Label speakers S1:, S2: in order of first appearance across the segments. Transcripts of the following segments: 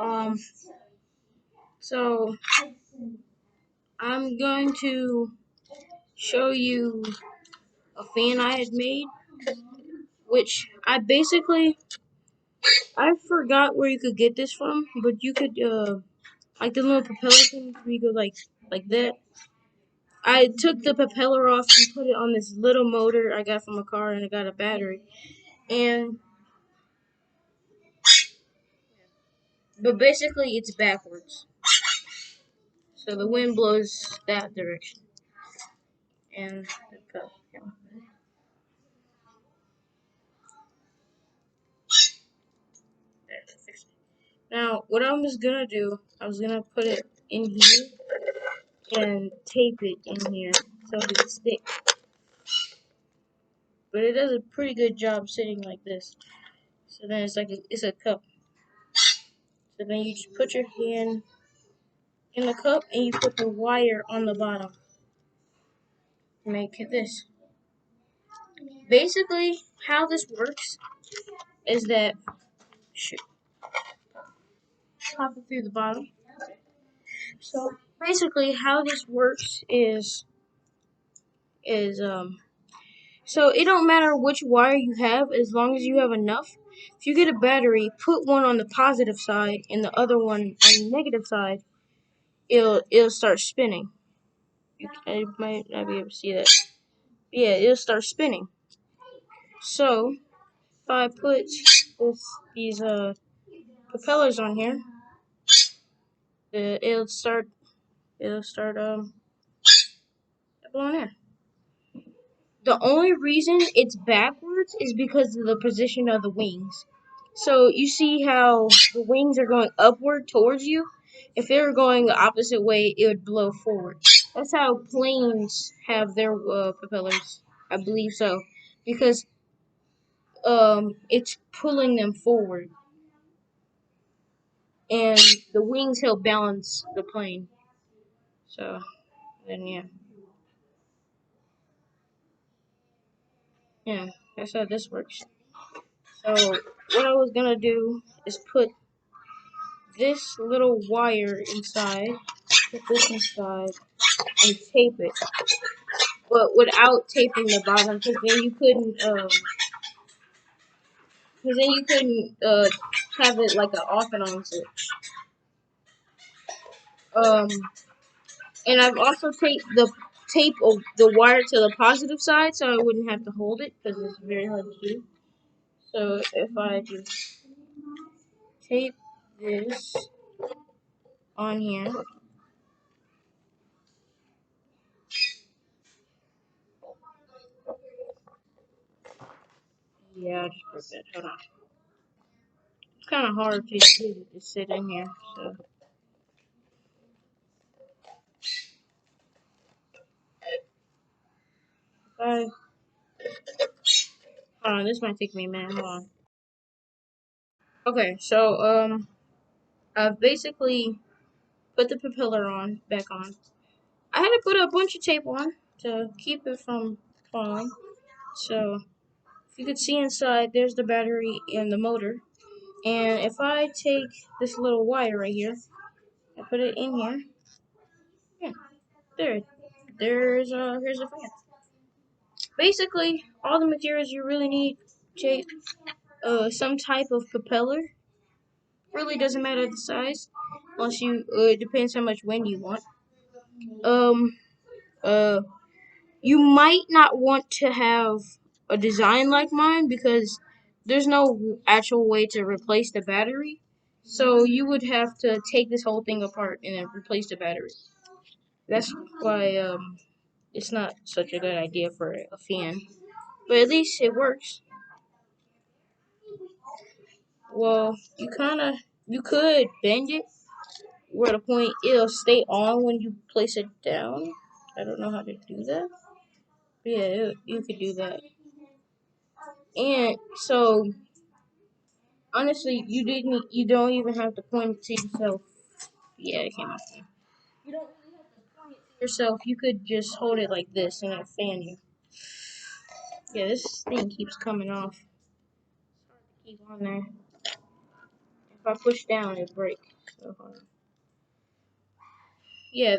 S1: Um, so I'm going to show you a fan I had made, which I forgot where you could get this from, but you could like the little propeller thing where you go like that. I took the propeller off and put it on this little motor I got from a car, and I got a battery. And but basically it's backwards, so the wind blows that direction. And now what I was gonna do, I was gonna put it in here and tape it in here so it would stick. But it does a pretty good job sitting like this. So then it's a cup. So then you just put your hand in the cup and you put the wire on the bottom. Make it this. Basically, how this works is that pop it through the bottom. So basically, how this works is so it don't matter which wire you have as long as you have enough. If you get a battery, put one on the positive side and the other one on the negative side. It'll start spinning. I might not be able to see that. Yeah, it'll start spinning. So if I put these propellers on here, it'll start blowing air. The only reason it's backwards is because of the position of the wings. So you see how the wings are going upward towards you? If they were going the opposite way, it would blow forward. That's how planes have their propellers. I believe so. Because it's pulling them forward. And the wings help balance the plane. So, then yeah. Yeah, that's how this works. So, what I was gonna do is put this little wire inside, put this inside, and tape it. But without taping the bottom, because then you couldn't have it like an off and on switch. Um, and I've also taped the wire to the positive side, so I wouldn't have to hold it because it's very hard to do. So if I just tape this on here, yeah, I just broke that. Hold on. It's kind of hard to get it to sit in here. So I hold on, this might take me a minute. Hold on. Okay, so I've basically put the propeller back on. I had to put a bunch of tape on to keep it from falling. So if you could see inside, there's the battery and the motor. And if I take this little wire right here, I put it in here. Yeah, there. Here's a fan. Basically, all the materials you really need: tape, some type of propeller. Really doesn't matter the size, unless it depends how much wind you want. Um, uh, you might not want to have a design like mine because there's no actual way to replace the battery. So you would have to take this whole thing apart and then replace the battery. That's why it's not such a good idea for a fan. But at least it works. Well, you could bend it where the point it'll stay on when you place it down. I don't know how to do that. But yeah, you could do that. And so honestly, you don't even have to point it to yourself. Yeah, it came out. You don't really have to point it to yourself. You could just hold it like this and it'll fan you. Yeah, this thing keeps coming off. It's hard to keep on there. If I push down, it breaks. So, yeah,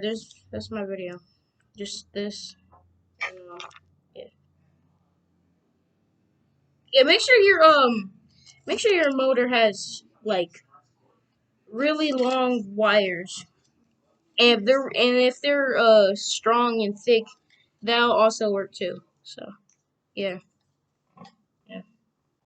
S1: that's my video. Just this. And, yeah. Yeah, make sure your motor has like really long wires. And if they're strong and thick, that'll also work too. So, yeah.